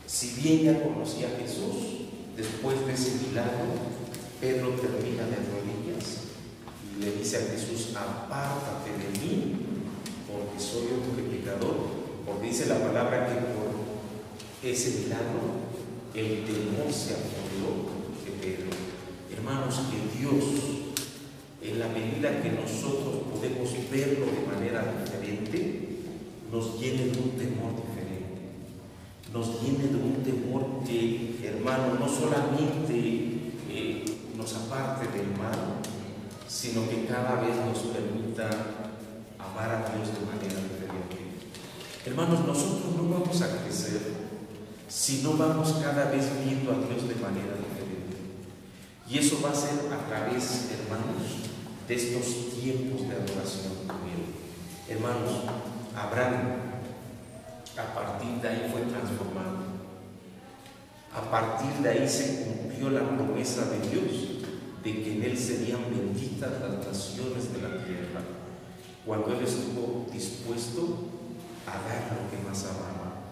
Si bien ya conocía a Jesús, después de ese milagro, Pedro termina de rodillas y le dice a Jesús: apártate de mí, porque soy hombre pecador. Porque dice la palabra que por ese milagro el temor se apoderó de Pedro. Hermanos, que Dios, en la medida que nosotros podemos verlo de manera diferente, nos llene de un temor diferente, nos llene de un temor que, hermano, no solamente nos aparte del mal, sino que cada vez nos permita amar a Dios de manera diferente. Hermanos, nosotros no vamos a crecer si no vamos cada vez viendo a Dios de manera diferente. Y eso va a ser a través, hermanos, de estos tiempos de adoración con Él. Hermanos, Abraham, a partir de ahí fue transformado. A partir de ahí se cumplió la promesa de Dios de que en él serían benditas las naciones de la tierra, cuando él estuvo dispuesto a dar lo que más amaba.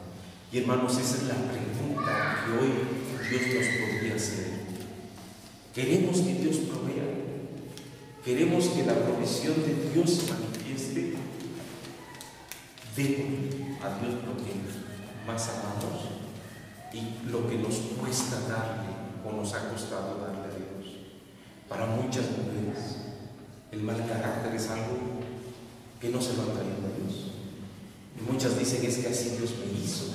Y hermanos, esa es la pregunta que hoy Dios nos podría hacer. ¿Queremos que Dios provea? ¿Queremos que la provisión de Dios se manifieste? Demos a Dios lo que más amamos y lo que nos cuesta darle o nos ha costado darle a Dios. Para muchas mujeres, el mal carácter es algo que no se va trayendo a Dios. Y muchas dicen: es que así Dios me hizo.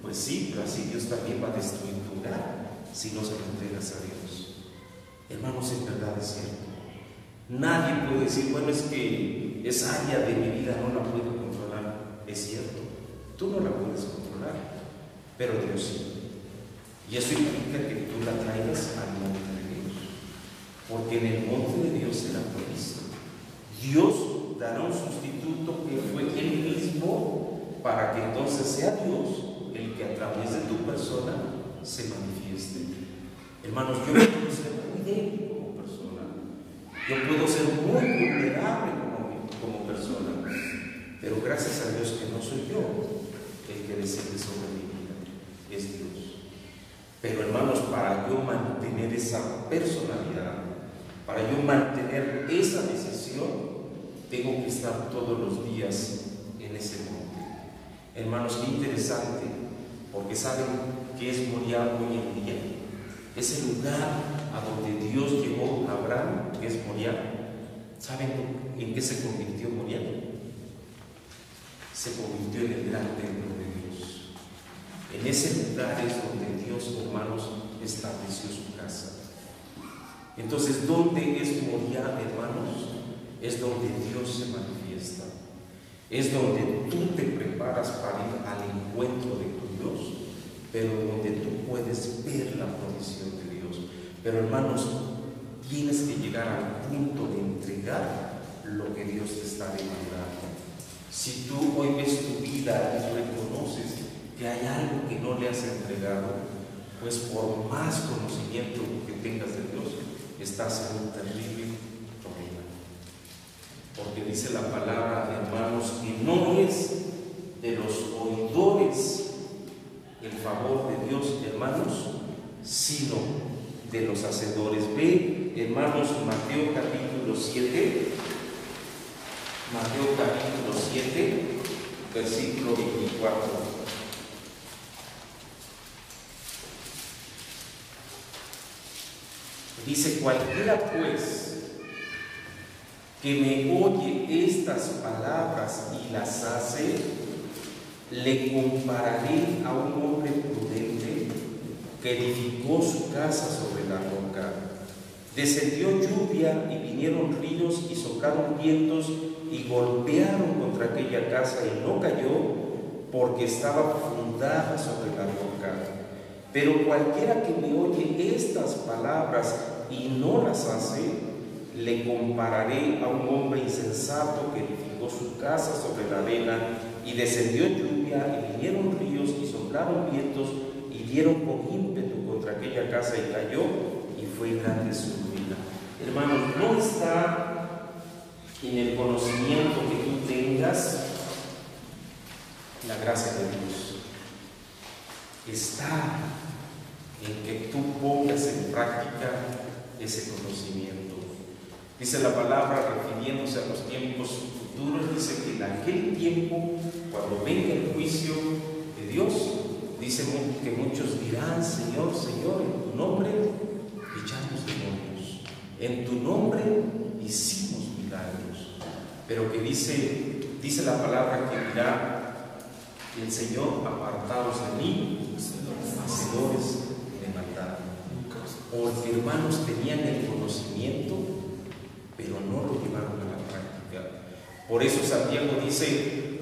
Pues sí, pero así Dios también va a destruir tu hogar si no se lo entregas a Dios. Hermanos, en verdad es cierto. Nadie puede decir: bueno, es que esa área de mi vida no la puedo controlar. Es cierto, tú no la puedes controlar, pero Dios sí. Y eso implica que tú la traigas al monte de Dios, porque en el monte de Dios será provisto. Dios dará un sustituto que fue Él mismo, para que entonces sea Dios el que a través de tu persona se manifieste. Hermanos, yo puedo ser muy débil como persona, yo puedo ser muy vulnerable como persona, pero gracias a Dios que no soy yo el que decide sobre mi vida, es Dios. Pero hermanos, para yo mantener esa personalidad, para yo mantener esa decisión, tengo que estar todos los días en ese monte. Hermanos, qué interesante, porque saben que es Moriah hoy en día. Es el lugar a donde Dios llevó a Abraham, que es Moriah. ¿Saben en qué se convirtió Moriah? Se convirtió en el gran templo de Dios. En ese lugar es donde Dios, hermanos, estableció su casa. Entonces, ¿dónde es Moriah, hermanos? Es donde Dios se manifiesta. Es donde tú te preparas para ir al encuentro de tu Dios, pero donde tú puedes ver la provisión de Dios. Pero hermanos, tienes que llegar al punto de entregar lo que Dios te está demandando. Si tú hoy ves tu vida y reconoces que hay algo que no le has entregado, pues por más conocimiento que tengas de Dios, estás en un terrible problema. Porque dice la palabra, hermanos, que no es de los oidores el favor de Dios, hermanos, sino de los hacedores. Ve, hermanos, Mateo capítulo 7, Mateo capítulo 7, versículo 24. Dice: cualquiera pues que me oye estas palabras y las hace, le compararé a un hombre prudente que edificó su casa sobre la roca. Descendió lluvia y vinieron ríos y soplaron vientos y golpearon contra aquella casa y no cayó, porque estaba fundada sobre la roca. Pero cualquiera que me oye estas palabras y no las hace, le compararé a un hombre insensato que edificó su casa sobre la arena, y descendió lluvia y vinieron ríos y soplaron vientos y dieron con ímpetu contra aquella casa y cayó, y fue grande su ruina. Hermanos, no está en el conocimiento que tú tengas la gracia de Dios. está en que tú pongas en práctica ese conocimiento. Dice la palabra, refiriéndose a los tiempos futuros, dice que en aquel tiempo, cuando venga el juicio de Dios, dice que muchos dirán: Señor, Señor, en tu nombre echamos demonios, en tu nombre hicimos milagros. Pero que dice la palabra que dirá el Señor: apartaos de mí, hacedores de maldad. Porque, hermanos, tenían el conocimiento, pero no lo llevaron a la práctica. Por eso Santiago dice: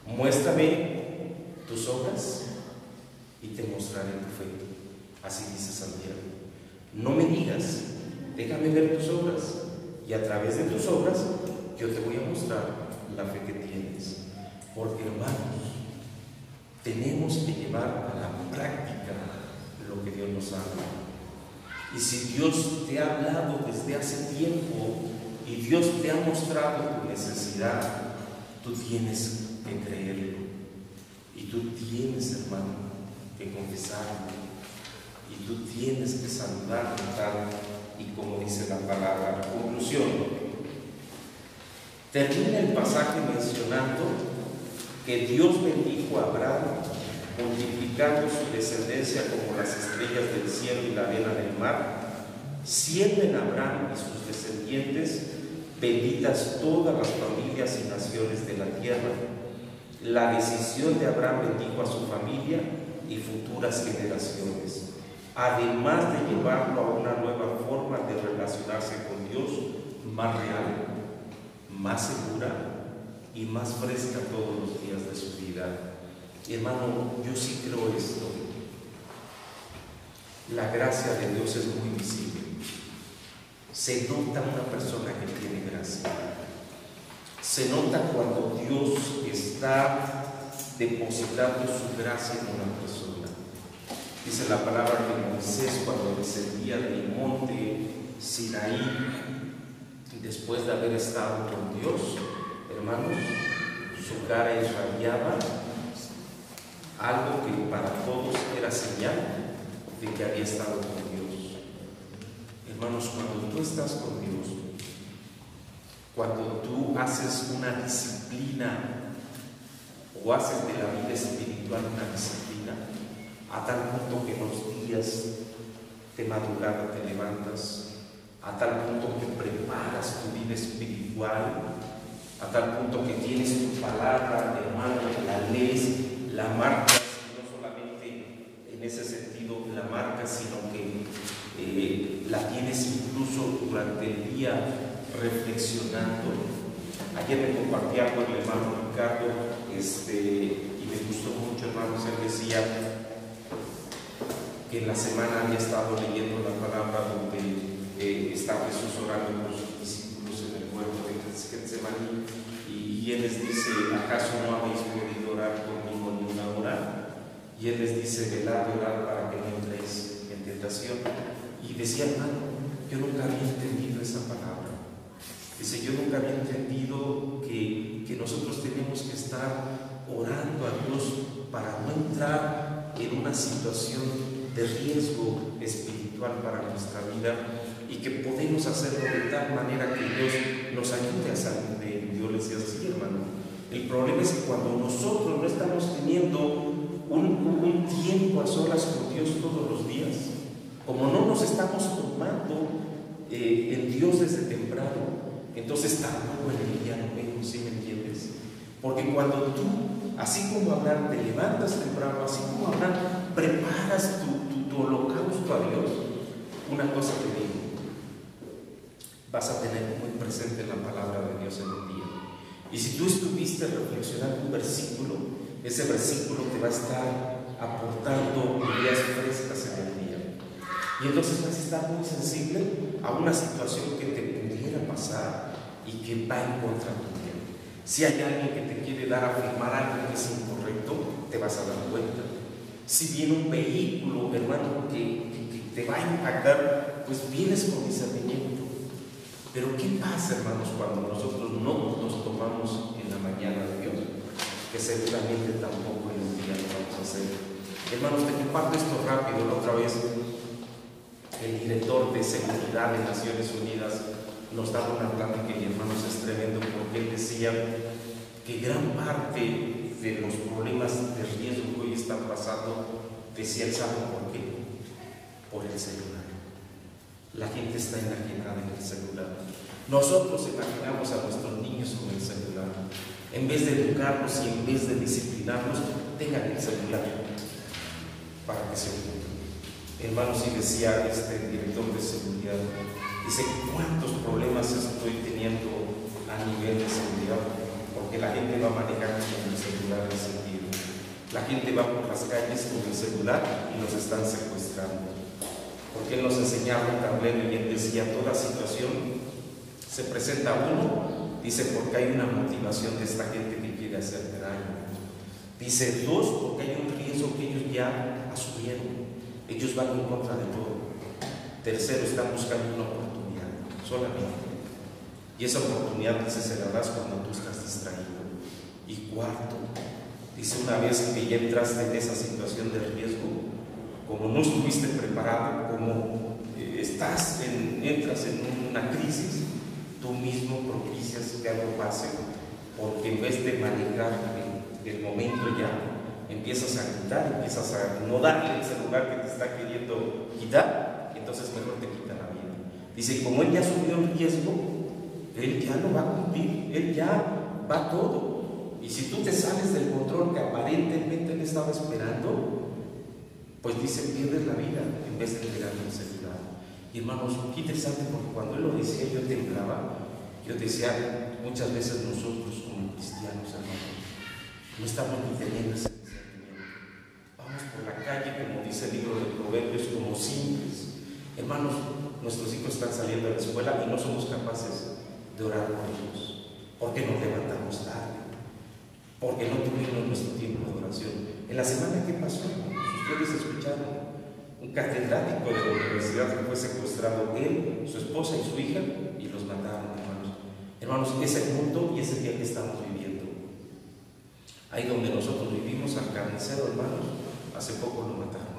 muéstrame tus obras y te mostraré tu fe. Así dice Santiago. No me digas, déjame ver tus obras, y a través de tus obras yo te voy a mostrar la fe que tienes. Porque, hermanos, tenemos que llevar a la práctica lo que Dios nos habla. Y si Dios te ha hablado desde hace tiempo y Dios te ha mostrado tu necesidad, tú tienes que creerlo. Y tú tienes, hermano, que confesarlo. Y tú tienes que saludarlo tal y como dice la palabra. Conclusión. Termina el pasaje mencionando que Dios bendijo a Abraham, multiplicando su descendencia como las estrellas del cielo y la arena del mar, siendo en Abraham y sus descendientes benditas todas las familias y naciones de la tierra. La decisión de Abraham bendijo a su familia y futuras generaciones, además de llevarlo a una nueva forma de relacionarse con Dios, más real, más segura y más fresca todos los días de su vida. Hermano, yo sí creo esto. La gracia de Dios es muy visible. Se nota una persona que tiene gracia. Se nota cuando Dios está depositando su gracia en una persona. Dice la palabra que Moisés, cuando descendía del monte Sinaí, después de haber estado con Dios, hermanos, su cara irradiaba algo que para todos era señal de que había estado con Dios. Hermanos, cuando tú estás con Dios, cuando tú haces una disciplina o haces de la vida espiritual una disciplina, a tal punto que en los días de madrugada te levantas, a tal punto que preparas tu vida espiritual, a tal punto que tienes tu palabra, hermano, la lees, la marcas, y no solamente en ese sentido la marcas, sino que la tienes incluso durante el día reflexionando. Ayer me compartía con el hermano Ricardo, y me gustó mucho, hermanos, él decía que en la semana había estado leyendo la palabra donde está Jesús orando con sus discípulos en el huerto de Getsemaní, y él les dice: ¿acaso no habéis podido orar conmigo ni una hora? Y él les dice: velad y orad para que no entréis en tentación. Y decía, hermano, yo nunca había entendido esa palabra. Dice: yo nunca había entendido que nosotros tenemos que estar orando a Dios para no entrar en una situación de riesgo espiritual para nuestra vida, y que podemos hacerlo de tal manera que Dios nos ayude a salir de él. Yo les decía así, hermano, el problema es que cuando nosotros no estamos teniendo un tiempo a solas con Dios todos los días, como no nos estamos tomando en Dios desde temprano, entonces tampoco en el día no vemos, ¿sí me entiendes? Porque cuando tú, así como Abraham, te levantas temprano, así como Abraham, preparas tu holocausto a Dios, una cosa te digo: vas a tener muy presente la palabra de Dios en el día. Y si tú estuviste reflexionando un versículo, ese versículo te va a estar aportando ideas frescas en el día. Y entonces vas a estar muy sensible a una situación que te pudiera pasar y que va en contra tuya. Si hay alguien que te quiere dar a afirmar algo que es incorrecto, te vas a dar cuenta. Si viene un vehículo, hermano, que te va a impactar, pues vienes con discernimiento. Pero ¿qué pasa, hermanos, cuando nosotros no nos tomamos en la mañana de Dios? Que seguramente tampoco en un día lo vamos a hacer. Hermanos, te comparto esto rápido. La otra vez, el director de seguridad de Naciones Unidas nos daba una plática, y hermanos, es tremendo, porque él decía que gran parte de los problemas de riesgo que hoy están pasando, decía él, ¿sabe por qué? Por el celular. La gente está enajenada en el celular. Nosotros imaginamos a nuestros niños con el celular. En vez de educarlos y en vez de disciplinarlos, tengan el celular para que se ocupen. Hermanos, y decía este director de seguridad, dice, ¿cuántos problemas estoy teniendo a nivel de seguridad? Porque la gente va manejando con el celular encendido. La gente va por las calles con el celular y los están secuestrando. Porque él nos enseñaba un tablero y él decía, toda situación se presenta a uno, dice, porque hay una motivación de esta gente que quiere hacerte daño. Dice, dos, porque hay un riesgo que ellos ya asumieron. Ellos van en contra de todo. Tercero, están buscando una oportunidad, solamente. Y esa oportunidad, dice, se la das cuando tú estás distraído. Y cuarto, dice, una vez que ya entraste en esa situación de riesgo, como no estuviste preparado, como entras en una crisis, tú mismo propicias que algo pase, porque en vez de manejar el momento ya, empiezas a gritar, empiezas a no darle el celular que te está queriendo quitar, entonces mejor te quita la vida. Dice, como él ya asumió el riesgo, él ya no va a cumplir, él ya va todo. Y si tú te sales del control que aparentemente él estaba esperando, pues dice, pierdes la vida en vez de pegarle el celular. Y hermanos, qué interesante, porque cuando él lo decía yo temblaba. Yo decía, muchas veces nosotros como cristianos, hermanos, no estamos ni teniendo ese discernimiento. Vamos por la calle, como dice el libro de Proverbios, como simples. Hermanos, nuestros hijos están saliendo de la escuela y no somos capaces de orar por ellos, porque nos levantamos tarde, porque no tuvimos nuestro tiempo de oración. En la semana que pasó, ustedes escucharon un catedrático de la universidad que fue secuestrado, él, su esposa y su hija, y los mataron, hermanos. Hermanos, es el mundo y es el día que estamos viviendo. Ahí donde nosotros vivimos, al carnicero, hermanos, hace poco lo mataron.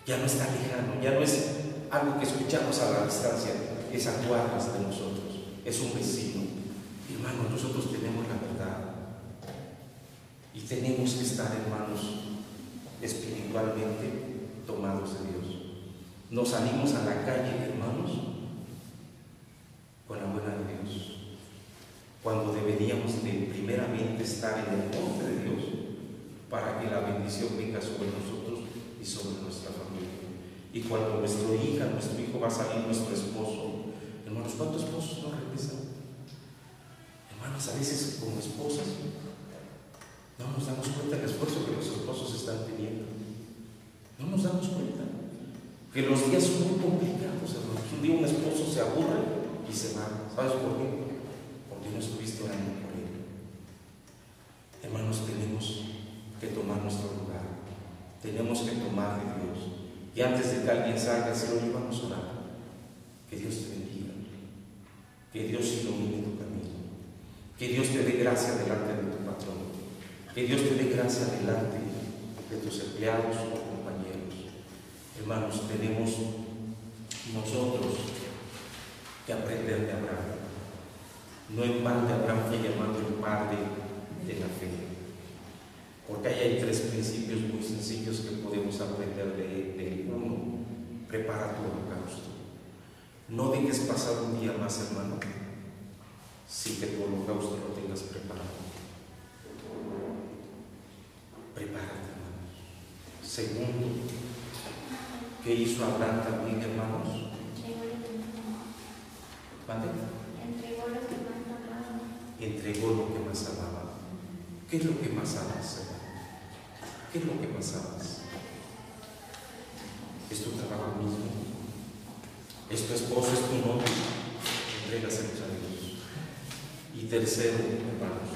Ya no está lejano, ya no es algo que escuchamos a la distancia, es a cuadras de nosotros, es un vecino. Hermanos, nosotros tenemos la verdad y tenemos que estar, hermanos, espiritualmente tomados de Dios. Nos salimos a la calle, hermanos, con la buena de Dios, cuando deberíamos de primeramente estar en el monte de Dios para que la bendición venga sobre nosotros y sobre nuestra familia. Y cuando nuestra hija, nuestro hijo va a salir, nuestro esposo, hermanos, ¿cuántos esposos no regresan? Hermanos, a veces como esposas no nos damos cuenta del esfuerzo que los esposos están teniendo. No nos damos cuenta que los días son muy complicados, hermanos. Un día un esposo se aburre y se va. ¿Sabes por qué? Porque no estuviste orando por él. Hermanos, tenemos que tomar nuestro lugar. Tenemos que tomar de Dios. Y antes de que alguien salga, se lo llevamos a orar. Que Dios te bendiga. Que Dios ilumine tu camino. Que Dios te dé gracia delante de tu patrón. Que Dios te dé gracia delante de tus empleados o compañeros. Hermanos, tenemos nosotros que aprender de Abraham. No en balde Abraham fue llamado el padre de la fe, porque ahí hay tres principios muy sencillos que podemos aprender de él. Uno, prepara tu holocausto. No dejes pasar un día más, hermano, sin que tu holocausto lo tengas preparado. Prepárate, hermanos. Segundo, ¿qué hizo Abraham también, hermanos? ¿Vale? Entregó lo que más amaba. Entregó lo que más amaba. ¿Qué es lo que más amas, hermano? ¿Qué es lo que más amas? ¿Es tu trabajo mismo? ¿Es tu esposo? ¿Es tu novio? Entrégaselos a Dios. Y tercero, hermanos,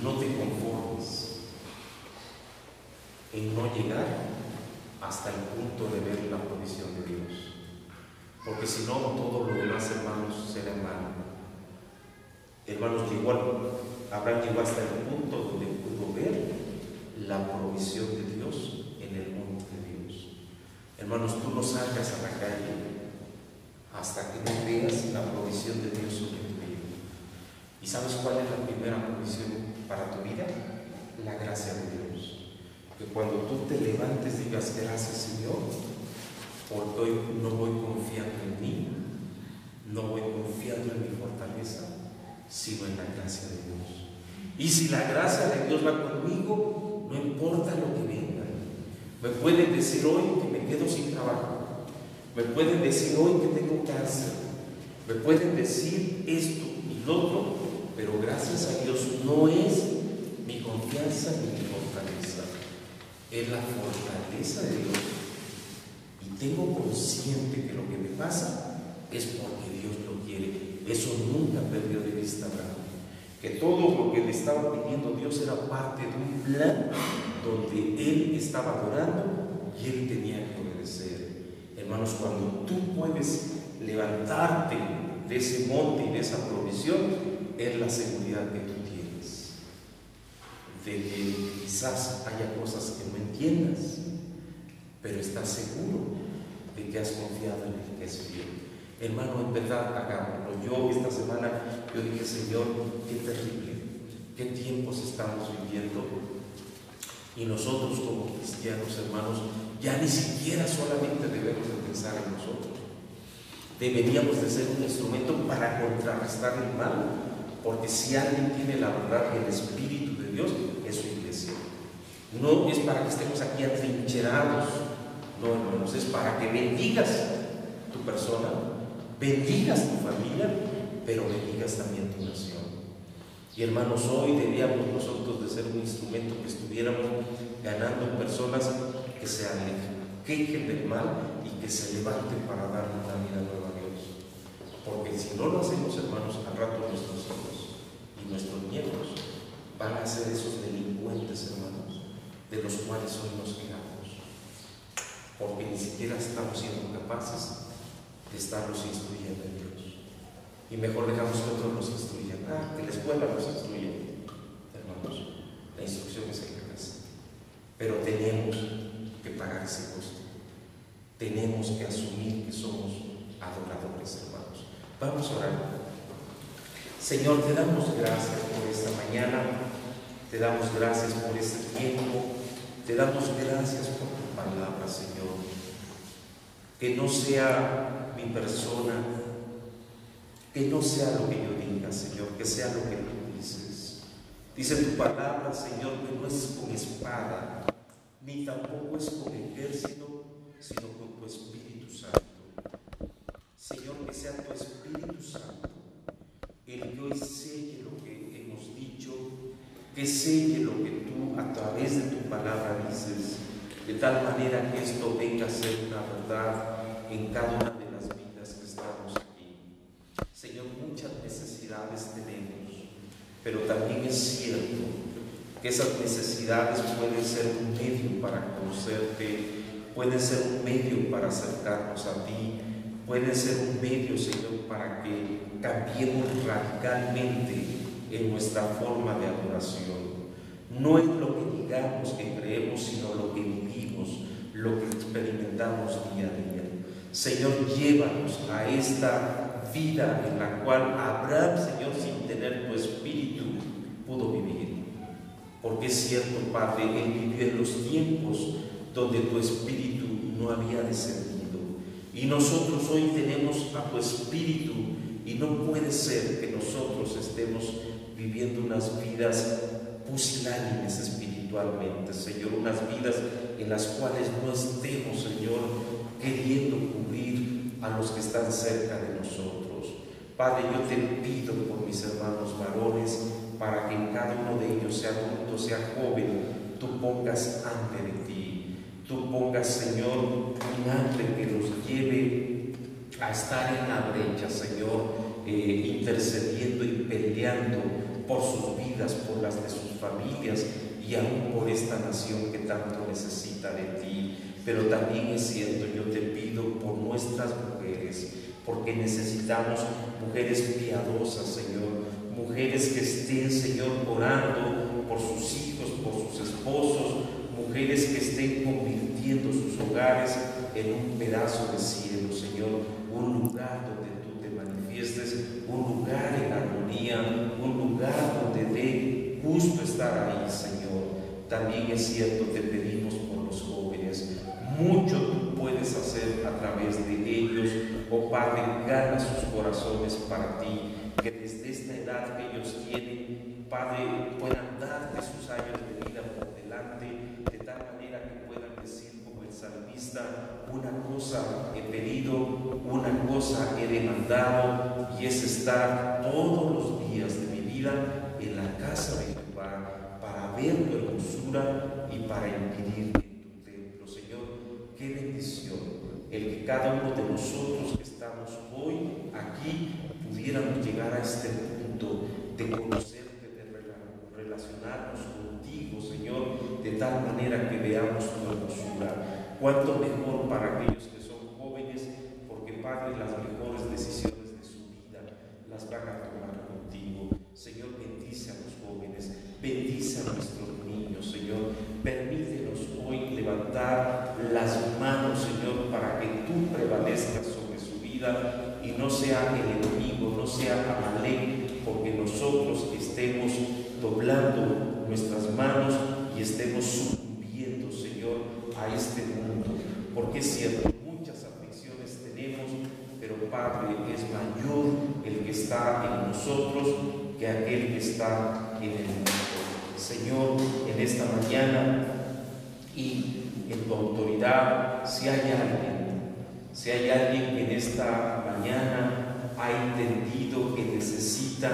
no te conformes en no llegar hasta el punto de ver la provisión de Dios. Porque si no, todo lo demás, hermanos, será en vano. Hermanos, igual Abraham llegó hasta el punto donde pudo ver la provisión de Dios en el monte de Dios. Hermanos, tú no salgas a la calle hasta que no veas la provisión de Dios sobre tu vida. ¿Y sabes cuál es la primera provisión para tu vida? La gracia de Dios. Que cuando tú te levantes digas: gracias, Señor, porque hoy no voy confiando en mí, no voy confiando en mi fortaleza, sino en la gracia de Dios. Y si la gracia de Dios va conmigo, no importa lo que venga. Me pueden decir hoy que me quedo sin trabajo, me pueden decir hoy que tengo cáncer, me pueden decir esto y lo otro, pero gracias a Dios no es mi confianza ni mi fortaleza, es la fortaleza de Dios. Y tengo consciente que lo que me pasa es porque Dios lo quiere. Eso nunca perdió de vista Abraham. Que todo lo que le estaba pidiendo Dios era parte de un plan donde él estaba adorando y él tenía que obedecer. Hermanos, cuando tú puedes levantarte de ese monte y de esa provisión, es la seguridad que tú tienes de que quizás haya cosas que no entiendas, pero estás seguro de que has confiado en el que es fiel. Hermano, en verdad, hagámoslo. Yo esta semana dije: Señor, qué terrible, qué tiempos estamos viviendo. Y nosotros como cristianos, hermanos, ya ni siquiera solamente debemos de pensar en nosotros. Deberíamos de ser un instrumento para contrarrestar el mal, porque si alguien tiene la verdad y el Espíritu de Dios, es su iglesia. No es para que estemos aquí atrincherados, no, hermanos, es para que bendigas tu persona, bendigas tu familia, pero bendigas también tu nación. Y hermanos, hoy debíamos nosotros de ser un instrumento que estuviéramos ganando personas que se alejen, quejen del mal y que se levanten para darle una vida nueva a Dios. Porque si no lo hacemos, hermanos, al rato nuestros hijos y nuestros nietos van a ser esos delincuentes, hermanos, de los cuales hoy nos quejamos, porque ni siquiera estamos siendo capaces de estarlos instruyendo en Dios. Y mejor dejamos que otros los instruyan. Que la escuela los instruye. Hermanos, la instrucción es en la casa. Pero tenemos que pagar ese costo. Tenemos que asumir que somos adoradores, hermanos. Vamos a orar. Señor, te damos gracias por esta mañana. Te damos gracias por este tiempo. Te damos gracias por tu palabra, Señor. Que no sea mi persona, que no sea lo que yo diga, Señor, que sea lo que tú dices. Dice tu palabra, Señor, que no es con espada, ni tampoco es con ejército, sino con tu Espíritu Santo. Señor, que sea tu Espíritu Santo el que hoy selle lo que hemos dicho, que selle lo que tú a través de tu palabra dices, de tal manera que esto venga a ser una verdad en cada una de las vidas que estamos aquí. Señor, muchas necesidades tenemos, pero también es cierto que esas necesidades pueden ser un medio para conocerte, pueden ser un medio para acercarnos a ti, pueden ser un medio, Señor, para que cambiemos radicalmente en nuestra forma de adoración. No es lo que digamos que creemos, sino lo que vivimos, lo que experimentamos día a día. Señor, llévanos a esta vida en la cual Abraham, Señor, sin tener tu Espíritu, pudo vivir. Porque es cierto, Padre, él vivió en los tiempos donde tu Espíritu no había descendido. Y nosotros hoy tenemos a tu Espíritu y no puede ser que nosotros estemos viviendo unas vidas pusilánimes espiritualmente, Señor, unas vidas en las cuales no estemos, Señor, queriendo cubrir a los que están cerca de nosotros. Padre, yo te pido por mis hermanos varones, para que en cada uno de ellos, sea adulto, sea joven, tú pongas hambre de ti. Tú pongas, Señor, un hambre que los lleve a estar en la brecha, Señor, intercediendo y peleando por sus vidas, por las de sus familias y aún por esta nación que tanto necesita de ti. Pero también es cierto, yo te pido por nuestras mujeres, porque necesitamos mujeres piadosas, Señor, mujeres que estén, Señor, orando por por sus hijos, por sus esposos, mujeres que estén convirtiendo sus hogares en un pedazo de cielo, Señor, un lugar donde tú te manifiestes, un lugar en armonía, un lugar donde dé gusto estar ahí, Señor. También es cierto, te pedimos por los jóvenes, mucho tú puedes hacer a través de ellos, oh Padre, gana sus corazones para ti, que desde esta edad que ellos tienen, Padre, puedan darte sus años de vida por delante, de tal manera que puedan decir como el salmista: una cosa he pedido, una cosa he demandado, y es estar todos los días de mi vida en la casa de Jehová, para ver tu hermosura y para inquirir en tu templo. Señor, qué bendición el que cada uno de nosotros que estamos hoy aquí pudiéramos llegar a este punto de conocerte, de relacionarnos contigo, Señor, de tal manera que veamos tu hermosura. Cuánto mejor para aquellos que son jóvenes, porque, Padre, las mejores decisiones de su vida las van a tomar contigo. Señor, bendice a los jóvenes, bendice a nuestros niños, Señor. Permítenos hoy levantar las manos, Señor, para que tú prevalezcas sobre su vida y no sea el enemigo, no sea Amalek, porque nosotros estemos doblando nuestras manos y estemos sucumbiendo, Señor, a este mundo. Porque es cierto, muchas aflicciones tenemos, pero, Padre, es mayor el que está en nosotros que aquel que está en el mundo. Señor, en esta mañana y en tu autoridad, si hay alguien que en esta mañana ha entendido que necesita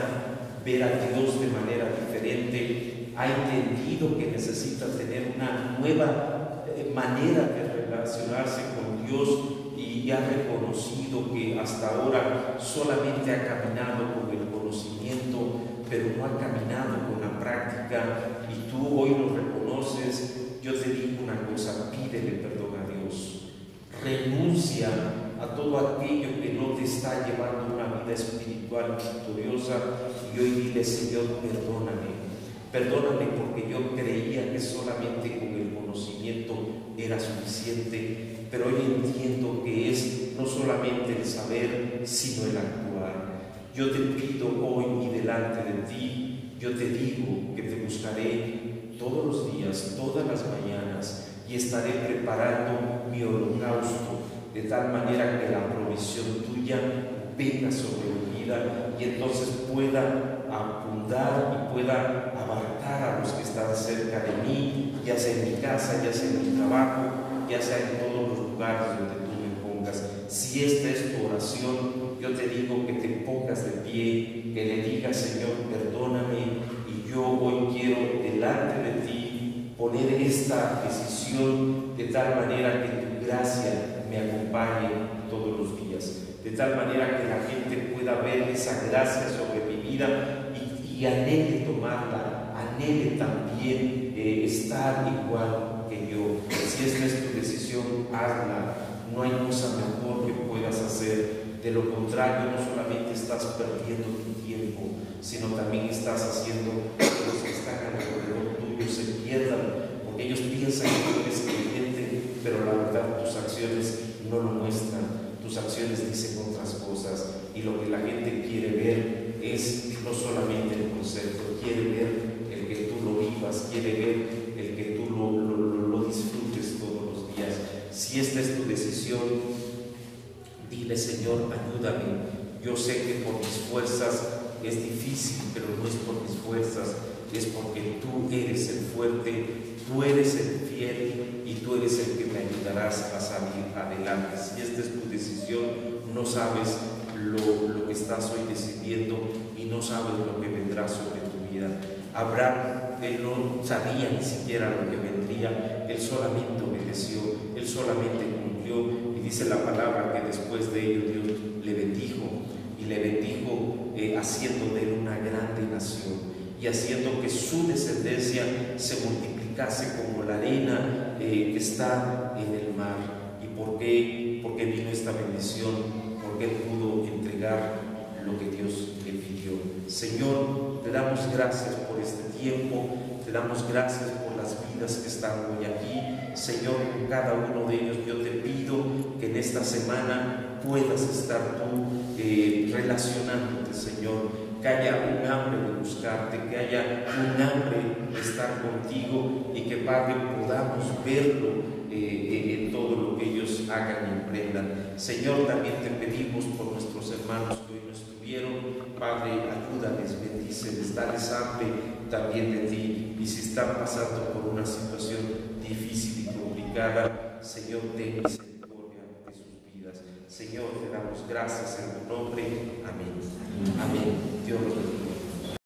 ver a Dios de manera diferente, ha entendido que necesita tener una nueva manera de relacionarse con Dios, y ha reconocido que hasta ahora solamente ha caminado con el conocimiento, pero no ha caminado con la práctica, y tú hoy lo reconoces, yo te digo una cosa: pídele perdón a Dios, renuncia a todo aquello que no te está llevando a una vida espiritual victoriosa, y hoy dile: Señor, perdóname porque yo creía que solamente con el conocimiento era suficiente, pero hoy entiendo que es no solamente el saber, sino el actuar. Yo te pido hoy y delante de ti, yo te digo que te buscaré todos los días, todas las mañanas, y estaré preparando mi holocausto, de tal manera que la provisión tuya venga sobre mi vida y entonces pueda abundar y pueda abarcar a los que están cerca de mí, ya sea en mi casa, ya sea en mi trabajo, ya sea en todos los lugares donde tú me pongas. Si esta es tu oración, yo te digo que te pongas de pie, que le digas: Señor, perdóname, y yo hoy quiero delante de ti poner esta decisión de tal manera que tu gracia me acompañe todos los días, de tal manera que la gente pueda ver esa gracia sobre mi vida y anhele tomarla, anhele también estar igual que yo. Si esta es tu decisión, hazla. No hay cosa mejor que puedas hacer. De lo contrario, no solamente estás perdiendo tu tiempo, sino también estás haciendo que los que están alrededor tuyo se pierdan, porque ellos piensan que tú eres creyente, pero la verdad tus acciones no lo muestran. Tus acciones dicen otras cosas, y lo que la gente quiere ver es no solamente el concepto, quiere ver el que tú lo vivas, quiere ver el que tú lo disfrutes todos los días. Si esta es tu decisión, dile: Señor, ayúdame. Yo sé que por mis fuerzas es difícil, pero no es por mis fuerzas, es porque tú eres el fuerte, tú eres el fiel y tú eres el que me ayudarás a salir adelante. Si esta es tu decisión, no sabes lo que estás hoy decidiendo y no sabes lo que vendrá sobre tu vida. Abraham, él no sabía ni siquiera lo que vendría, él solamente obedeció, él solamente cumplió, y dice la palabra que después de ello Dios le bendijo, y le bendijo haciendo de él una grande nación, y haciendo que su descendencia se multiplicase como la arena que está en el mar. ¿Y por qué? Porque vino esta bendición, porque él pudo entregar lo que Dios le pidió. Señor, te damos gracias por este tiempo, te damos gracias por las vidas que están hoy aquí. Señor, con cada uno de ellos yo te pido que en esta semana puedas estar tú relacionándote, Señor, que haya un hambre de buscarte, que haya un hambre de estar contigo y que, Padre, podamos verlo en todo lo que ellos hagan y emprendan. Señor, también te pedimos por nuestros hermanos que hoy no estuvieron. Padre, ayúdales, bendíceles, dales hambre también de ti. Y si están pasando por una situación difícil y complicada, Señor, ten misericordia de sus vidas. Señor, te damos gracias en tu nombre. Amén. Amén. Dios los bendiga.